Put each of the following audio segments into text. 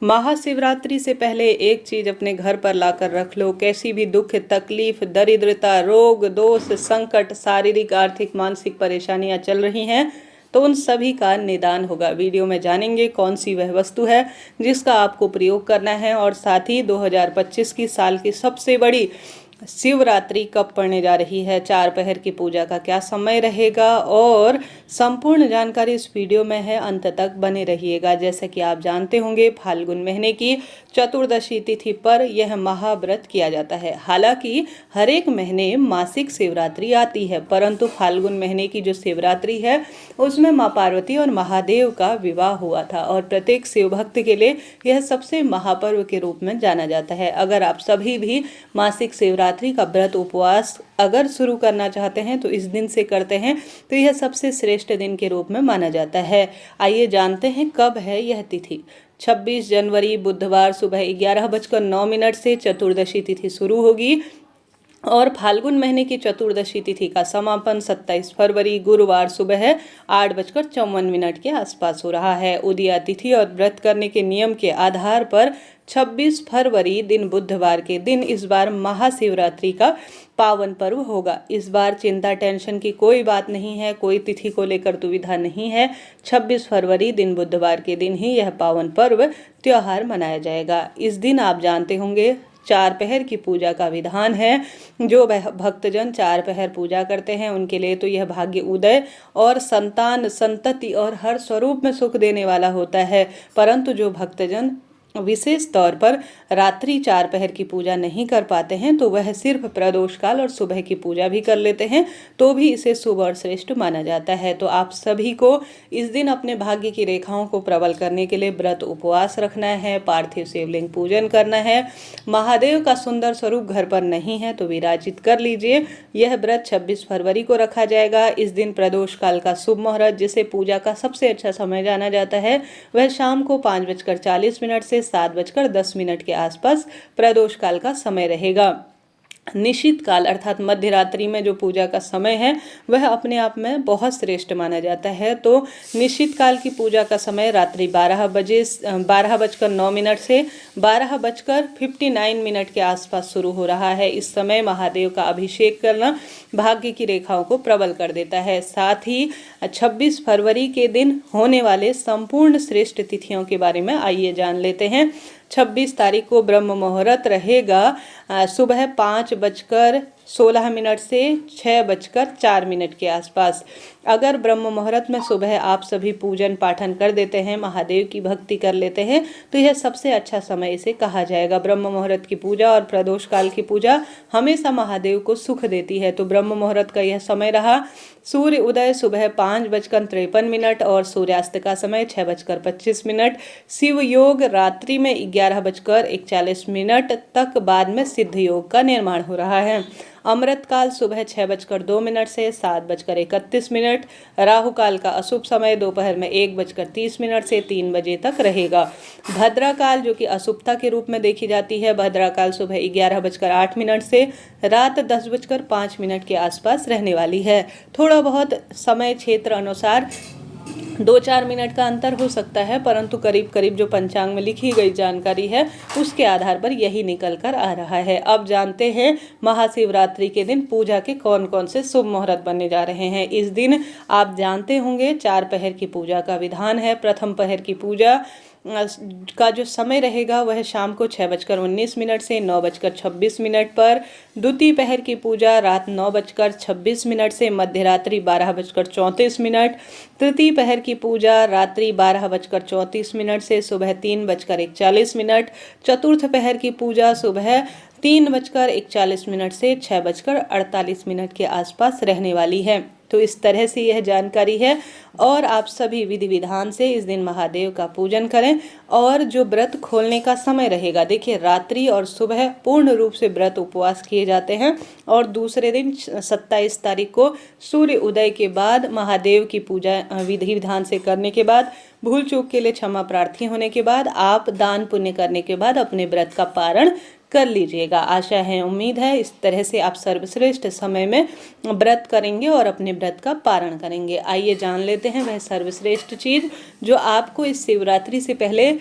महाशिवरात्रि से पहले एक चीज अपने घर पर लाकर रख लो। कैसी भी दुख, तकलीफ, दरिद्रता, रोग, दोष, संकट, शारीरिक, आर्थिक, मानसिक परेशानियां चल रही हैं तो उन सभी का निदान होगा। वीडियो में जानेंगे कौन सी वह वस्तु है जिसका आपको प्रयोग करना है, और साथ ही 2025 की साल की सबसे बड़ी शिवरात्रि कब पड़ने जा रही है, 4 पहर की पूजा का क्या समय रहेगा, और संपूर्ण जानकारी इस वीडियो में है। अंत तक बने रहिएगा। जैसे कि आप जानते होंगे, फाल्गुन महीने की चतुर्दशी तिथि पर यह महाव्रत किया जाता है। हालांकि हर एक महीने मासिक शिवरात्रि आती है, परंतु फाल्गुन महीने की जो शिवरात्रि है उसमें माँ पार्वती और महादेव का विवाह हुआ था, और प्रत्येक शिव भक्त के लिए यह सबसे महापर्व के रूप में जाना जाता है। अगर आप सभी भी मासिक शिवरात्रि का व्रत उपवास अगर शुरू करना चाहते हैं तो इस दिन से करते हैं तो यह सबसे श्रेष्ठ दिन के रूप में माना जाता है। आइए जानते हैं कब है यह तिथि। 26 जनवरी बुधवार सुबह 11:09 से चतुर्दशी तिथि शुरू होगी, और फाल्गुन महीने की चतुर्दशी तिथि का समापन 27 फरवरी गुरुवार सुबह 8:54 के आसपास हो रहा है। उदया तिथि और व्रत करने के नियम के आधार पर 26 फरवरी दिन बुधवार के दिन इस बार महाशिवरात्रि का पावन पर्व होगा। इस बार चिंता टेंशन की कोई बात नहीं है, कोई तिथि को लेकर दुविधा नहीं है। 26 फरवरी दिन बुधवार के दिन ही यह पावन पर्व त्योहार मनाया जाएगा। इस दिन आप जानते होंगे 4 पहर की पूजा का विधान है। जो भक्तजन 4 पहर पूजा करते हैं उनके लिए तो यह भाग्य उदय और संतान, संतति और हर स्वरूप में सुख देने वाला होता है। परंतु जो भक्तजन विशेष तौर पर रात्रि 4 पहर की पूजा नहीं कर पाते हैं तो वह सिर्फ प्रदोष काल और सुबह की पूजा भी कर लेते हैं तो भी इसे शुभ और श्रेष्ठ माना जाता है। तो आप सभी को इस दिन अपने भाग्य की रेखाओं को प्रबल करने के लिए व्रत उपवास रखना है, पार्थिव शिवलिंग पूजन करना है। महादेव का सुंदर स्वरूप घर पर नहीं है तो विराजित कर लीजिए। यह व्रत 26 फरवरी को रखा जाएगा। इस दिन प्रदोष काल का शुभ मुहूर्त, जिसे पूजा का सबसे अच्छा समय जाना जाता है, वह शाम को 5:40 से 7:10 के आसपास प्रदोष काल का समय रहेगा। निशित काल अर्थात मध्य रात्रि में जो पूजा का समय है वह अपने आप में बहुत श्रेष्ठ माना जाता है। तो निशित काल की पूजा का समय रात्रि 12:09 से 12:59 के आसपास शुरू हो रहा है। इस समय महादेव का अभिषेक करना भाग्य की रेखाओं को प्रबल कर देता है। साथ ही 26 फरवरी के दिन होने वाले संपूर्ण श्रेष्ठ तिथियों के बारे में आइए जान लेते हैं। 26 तारीख को ब्रह्म मुहूर्त रहेगा सुबह 5:16 से 6:04 के आसपास। अगर ब्रह्म मुहूर्त में सुबह आप सभी पूजन पाठन कर देते हैं, महादेव की भक्ति कर लेते हैं तो यह सबसे अच्छा समय इसे कहा जाएगा। ब्रह्म मुहूर्त की पूजा और प्रदोष काल की पूजा हमेशा महादेव को सुख देती है। तो ब्रह्म मुहूर्त का यह समय रहा सूर्य उदय सुबह 5:53 और सूर्यास्त का समय 6:25। शिव योग रात्रि में 11:41 तक, बाद में सिद्ध योग का निर्माण हो रहा है। अमृत काल सुबह 6:02 से 7:31। राहु काल का अशुभ समय दोपहर में 1:30 से 3 बजे तक रहेगा। भद्रा काल जो कि अशुभता के रूप में देखी जाती है, भद्रा काल सुबह 11:08 से रात 10:05 के आसपास रहने वाली है। थोड़ा बहुत समय क्षेत्र अनुसार 2-4 मिनट का अंतर हो सकता है, परंतु करीब करीब जो पंचांग में लिखी गई जानकारी है उसके आधार पर यही निकल कर आ रहा है। अब जानते हैं महाशिवरात्रि के दिन पूजा के कौन कौन से शुभ मुहूर्त बनने जा रहे हैं। इस दिन आप जानते होंगे 4 पहर की पूजा का विधान है। प्रथम पहर की पूजा का जो समय रहेगा वह शाम को 6:19 से 9:26 पर। द्वितीय पहर की पूजा रात 9:26 से मध्य रात्रि 12:34। तृतीय पहर की पूजा रात्रि 12:34 से सुबह 3:41। चतुर्थ पहर की पूजा सुबह 3:41 से 6:48 के आसपास रहने वाली है। तो इस तरह से यह जानकारी है, और आप सभी विधि विधान से इस दिन महादेव का पूजन करें। और जो व्रत खोलने का समय रहेगा, देखिए रात्रि और सुबह पूर्ण रूप से व्रत उपवास किए जाते हैं, और दूसरे दिन 27 तारीख को सूर्य उदय के बाद महादेव की पूजा विधि विधान से करने के बाद, भूल चूक के लिए क्षमा प्रार्थी होने के बाद, आप दान पुण्य करने के बाद अपने व्रत का पारण कर लीजिएगा। आशा है, उम्मीद है इस तरह से आप सर्वश्रेष्ठ समय में व्रत करेंगे और अपने व्रत का पारण करेंगे। आइए जान लेते हैं वह सर्वश्रेष्ठ चीज जो आपको इस शिवरात्रि से पहले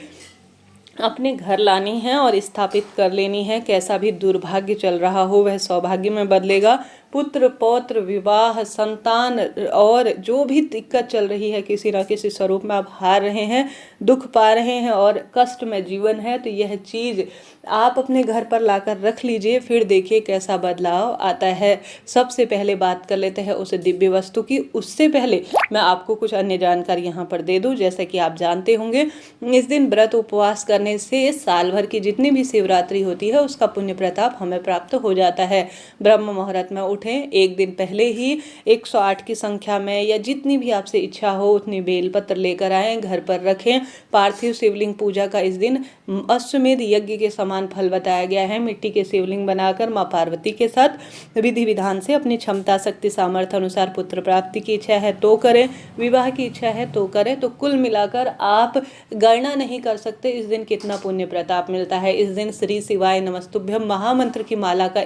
अपने घर लानी है और स्थापित कर लेनी है। कैसा भी दुर्भाग्य चल रहा हो वह सौभाग्य में बदलेगा। पुत्र पौत्र विवाह संतान और जो भी दिक्कत चल रही है किसी न किसी स्वरूप में आप हार रहे हैं, दुख पा रहे हैं और कष्ट में जीवन है, तो यह चीज़ आप अपने घर पर लाकर रख लीजिए, फिर देखिए कैसा बदलाव आता है। सबसे पहले बात कर लेते हैं उस दिव्य वस्तु की। उससे पहले मैं आपको कुछ अन्य जानकारी यहाँ पर दे दूँ। जैसे कि आप जानते होंगे, इस दिन व्रत उपवास करने से साल भर की जितनी भी शिवरात्रि होती है उसका पुण्य प्रताप हमें प्राप्त हो जाता है। ब्रह्म मुहूर्त में उठें, एक दिन पहले ही 108 की संख्या में या जितनी भी आपसे इच्छा हो उतनी बेलपत्र लेकर आएँ, घर पर रखें। पार्थिव शिवलिंग पूजा का इस दिन अश्वमेध यज्ञ के समान फल बताया गया है। मिट्टी के शिवलिंग बनाकर माँ पार्वती के साथ विधि विधान से अपनी क्षमता शक्ति सामर्थ्य अनुसार पुत्र प्राप्ति की इच्छा है तो करें, विवाह की इच्छा है तो करें। तो कुल मिलाकर आप गणना नहीं कर सकते इस दिन कितना पुण्य प्रताप मिलता है। इस दिन श्री शिवाय नमस्तुभ्यम महामंत्र की माला का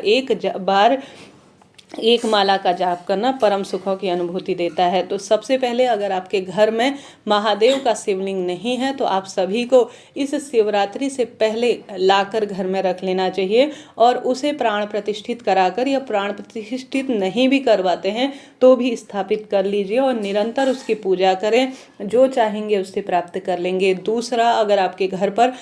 एक माला का जाप करना परम सुखों की अनुभूति देता है। तो सबसे पहले अगर आपके घर में महादेव का शिवलिंग नहीं है तो आप सभी को इस शिवरात्रि से पहले लाकर घर में रख लेना चाहिए और उसे प्राण प्रतिष्ठित कराकर, या प्राण प्रतिष्ठित नहीं भी करवाते हैं तो भी स्थापित कर लीजिए और निरंतर उसकी पूजा करें। जो चाहेंगे उससे प्राप्त कर लेंगे। दूसरा, अगर आपके घर पर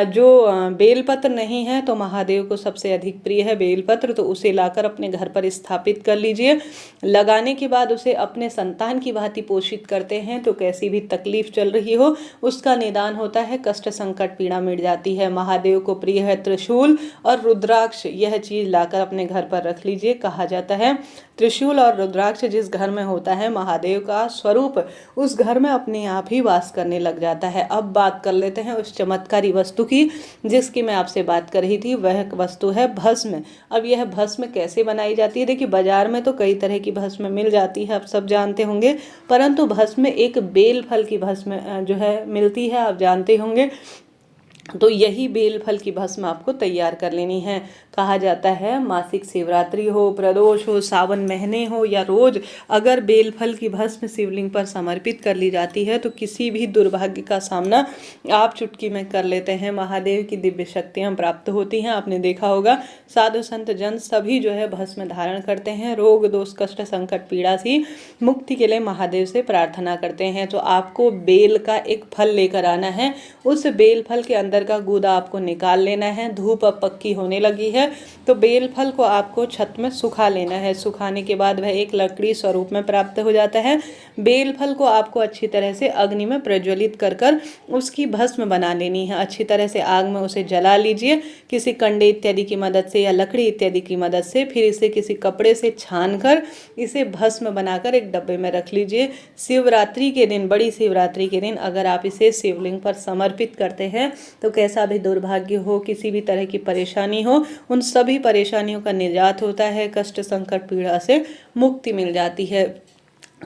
जो बेलपत्र नहीं है तो महादेव को सबसे अधिक प्रिय है बेलपत्र, तो उसे लाकर अपने घर पर स्थापित कर लीजिए। लगाने के बाद उसे अपने संतान की भांति पोषित करते हैं तो कैसी भी तकलीफ चल रही हो उसका निदान होता है, कष्ट संकट पीड़ा मिट जाती है। महादेव को प्रिय है त्रिशूल और रुद्राक्ष, यह चीज लाकर अपने घर पर रख लीजिए। कहा जाता है त्रिशूल और रुद्राक्ष जिस घर में होता है महादेव का स्वरूप उस घर में अपने आप ही वास करने लग जाता है। अब बात कर लेते हैं उस चमत्कारी वस्तु की जिसकी मैं आपसे बात कर रही थी। वह वस्तु है भस्म। अब यह भस्म कैसे बनाई जाती है? देखिए, बाजार में तो कई तरह की भस्म मिल जाती है, आप सब जानते होंगे, परंतु भस्म एक बेल फल की भस्म जो है मिलती है, आप जानते होंगे। तो यही बेल फल की भस्म आपको तैयार कर लेनी है। कहा जाता है मासिक शिवरात्रि हो, प्रदोष हो, सावन महीने हो या रोज अगर बेल फल की भस्म शिवलिंग पर समर्पित कर ली जाती है तो किसी भी दुर्भाग्य का सामना आप चुटकी में कर लेते हैं। महादेव की दिव्य शक्तियाँ प्राप्त होती हैं। आपने देखा होगा साधु संत जन सभी जो है भस्म धारण करते हैं, रोग दोष कष्ट संकट पीड़ा से मुक्ति के लिए महादेव से प्रार्थना करते हैं। तो आपको बेल का एक फल लेकर आना है, उस बेल फल के अंदर का गूदा आपको निकाल लेना है। धूप अब पक्की होने लगी है तो बेल फल को आपको छत में सुखा लेना है। सुखाने के बाद वह एक लकड़ी स्वरूप में प्राप्त हो जाता है। बेल फल को आपको अच्छी तरह से अग्नि में प्रज्वलित कर कर उसकी भस्म बना लेनी है। अच्छी तरह से आग में उसे जला लीजिए किसी कंडे इत्यादि की मदद से या लकड़ी इत्यादि की मदद से। फिर इसे किसी कपड़े से छान कर इसे भस्म बनाकर एक डब्बे में रख लीजिए। शिवरात्रि के दिन, बड़ी शिवरात्रि के दिन अगर आप इसे शिवलिंग पर समर्पित करते हैं तो कैसा भी दुर्भाग्य हो, किसी भी तरह की परेशानी हो, उन सभी परेशानियों का निजात होता है, कष्ट संकट पीड़ा से मुक्ति मिल जाती है।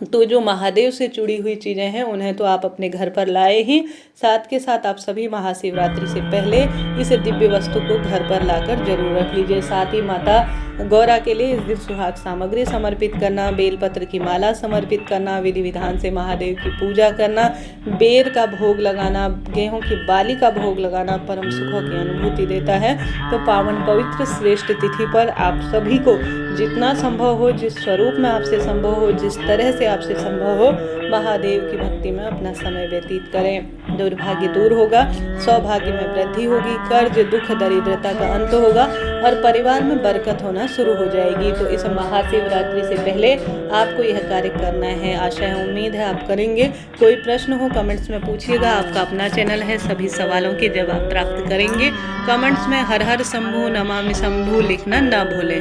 तो जो महादेव से जुड़ी हुई चीज़ें हैं उन्हें तो आप अपने घर पर लाए ही, साथ के साथ आप सभी महाशिवरात्रि से पहले इस दिव्य वस्तु को घर पर लाकर जरूर रख लीजिए। साथ ही माता गौरा के लिए इस दिन सुहाग सामग्री समर्पित करना, बेलपत्र की माला समर्पित करना, विधि विधान से महादेव की पूजा करना, बेर का भोग लगाना, गेहूं की बाली का भोग लगाना परम सुखों की अनुभूति देता है। तो पावन पवित्र श्रेष्ठ तिथि पर आप सभी को जितना संभव हो, जिस स्वरूप में आपसे संभव हो, जिस तरह से आपसे संभव हो, महादेव की भक्ति में अपना समय व्यतीत करें। दुर्भाग्य दूर होगा, सौभाग्य में वृद्धि होगी, कर्ज दुख दरिद्रता का अंत होगा और परिवार में बरकत होना शुरू हो जाएगी। तो इस महाशिवरात्रि से पहले आपको यह कार्य करना है। आशा है, उम्मीद है आप करेंगे। कोई प्रश्न हो कमेंट्स में पूछिएगा। आपका अपना चैनल है, सभी सवालों के जवाब प्राप्त करेंगे। कमेंट्स में हर हर शंभू नमामि शंभू लिखना ना भूलें।